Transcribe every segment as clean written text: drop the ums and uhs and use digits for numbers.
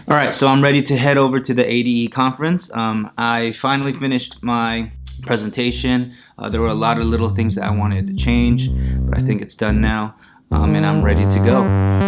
All right, so I'm ready to head over to the ADE conference. I finally finished my presentation. There were a lot of little things that I wanted to change, but I think it's done now, and I'm ready to go.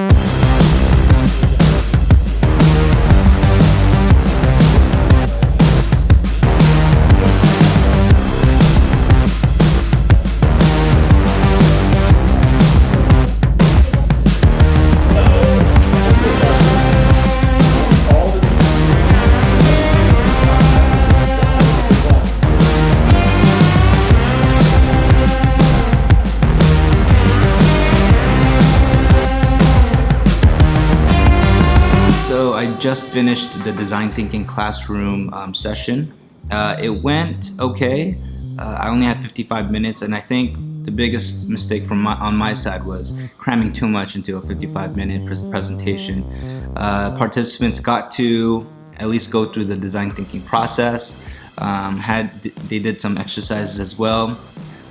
So I just finished the design thinking classroom session. It went okay. I only had 55 minutes, and I think the biggest mistake on my side was cramming too much into a 55-minute presentation. Participants got to at least go through the design thinking process. They did some exercises as well,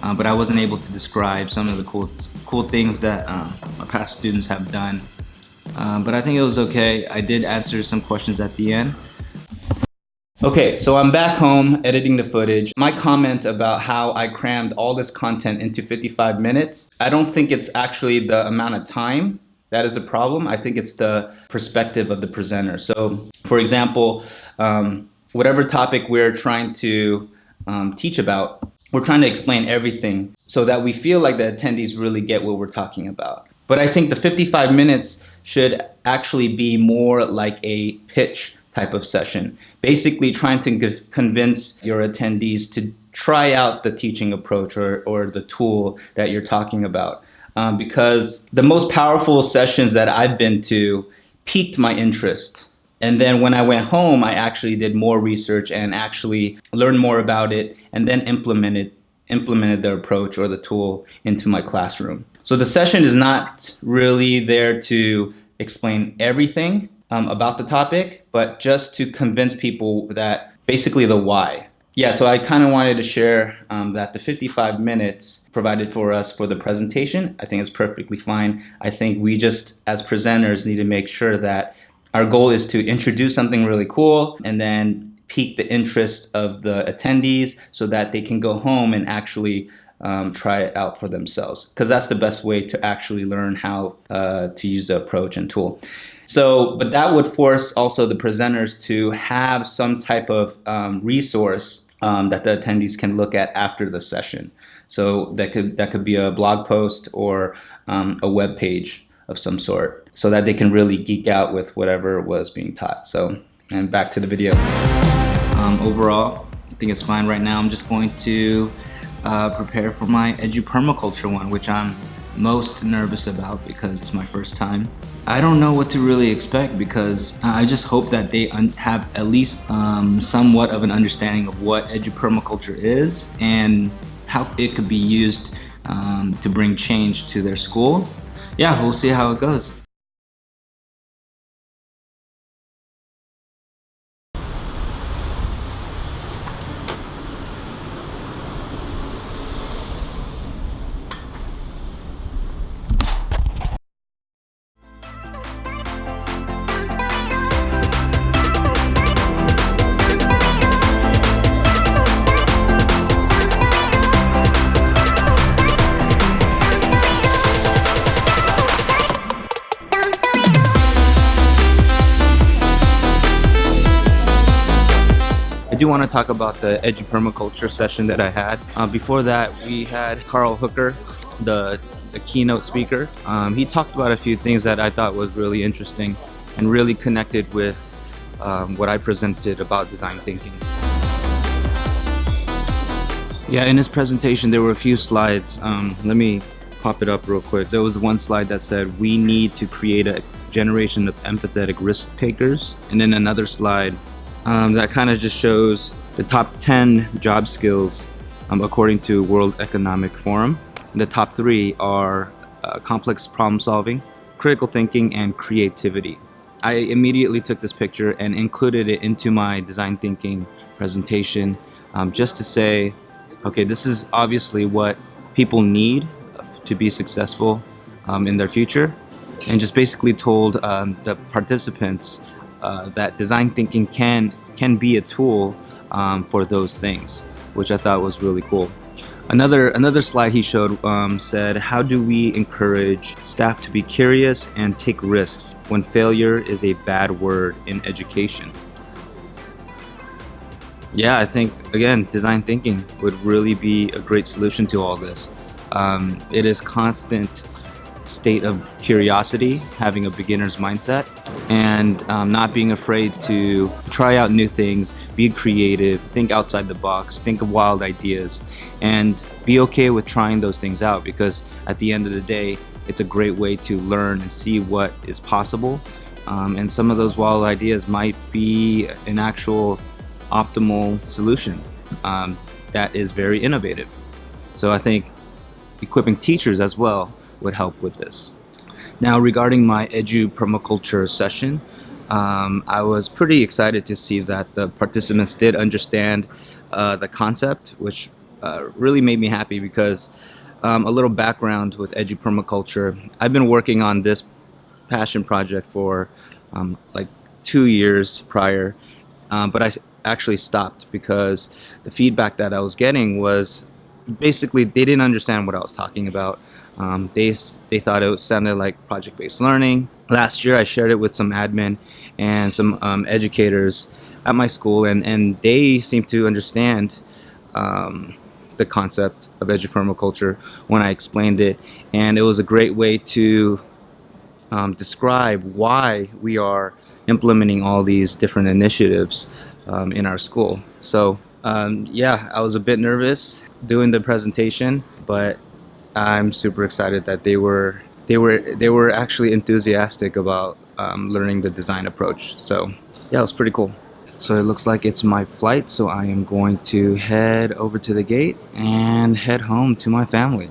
but I wasn't able to describe some of the cool things that my past students have done. But I think it was okay. I did answer some questions at the end. Okay, so I'm back home editing the footage. My comment about how I crammed all this content into 55 minutes, I don't think it's actually the amount of time that is the problem. I think it's the perspective of the presenter. So, for example, whatever topic we're trying to teach about, we're trying to explain everything so that we feel like the attendees really get what we're talking about. But I think the 55 minutes should actually be more like a pitch type of session, basically trying to convince your attendees to try out the teaching approach or the tool that you're talking about. Because the most powerful sessions that I've been to piqued my interest. And then when I went home, I actually did more research and actually learned more about it and then implemented the approach or the tool into my classroom. So the session is not really there to explain everything about the topic, but just to convince people that basically the why. Yeah, so I kind of wanted to share that the 55 minutes provided for us for the presentation, I think is perfectly fine. I think we just, as presenters, need to make sure that our goal is to introduce something really cool and then pique the interest of the attendees so that they can go home and actually try it out for themselves, because that's the best way to actually learn how to use the approach and tool. So, but that would force also the presenters to have some type of resource that the attendees can look at after the session. So that could be a blog post or a web page of some sort, so that they can really geek out with whatever was being taught. So, and back to the video. Overall, I think it's fine right now. I'm just going to prepare for my Permaculture one, which I'm most nervous about because it's my first time. I don't know what to really expect, because I just hope that they have at least somewhat of an understanding of what Permaculture is and how it could be used to bring change to their school. Yeah, we'll see how it goes. I do want to talk about the Permaculture session that I had. Before that, we had Carl Hooker, the keynote speaker. He talked about a few things that I thought was really interesting and really connected with what I presented about design thinking. Yeah, in his presentation, there were a few slides. Let me pop it up real quick. There was one slide that said, we need to create a generation of empathetic risk takers. And then another slide that kind of just shows the top 10 job skills according to World Economic Forum. And the top 3 are complex problem solving, critical thinking, and creativity. I immediately took this picture and included it into my design thinking presentation, just to say, okay, this is obviously what people need to be successful in their future, and just basically told the participants that design thinking can be a tool for those things, which I thought was really cool. Another slide he showed said, how do we encourage staff to be curious and take risks when failure is a bad word in education? Yeah, I think, again, design thinking would really be a great solution to all this. It is constant state of curiosity, having a beginner's mindset, and not being afraid to try out new things, be creative, think outside the box, think of wild ideas, and be okay with trying those things out, because at the end of the day, it's a great way to learn and see what is possible. And some of those wild ideas might be an actual optimal solution that is very innovative. So I think equipping teachers as well would help with this. Now, regarding my Permaculture session, I was pretty excited to see that the participants did understand the concept, which really made me happy, because a little background with Permaculture, I've been working on this passion project for like 2 years prior, but I actually stopped because the feedback that I was getting was basically they didn't understand what I was talking about. They thought it sounded like project-based learning. Last year I shared it with some admin and some educators at my school, and they seemed to understand the concept of Permaculture when I explained it, and it was a great way to describe why we are implementing all these different initiatives in our school. So yeah, I was a bit nervous doing the presentation, but I'm super excited that they were actually enthusiastic about learning the design approach. So yeah, it was pretty cool. So it looks like it's my flight, so I am going to head over to the gate and head home to my family.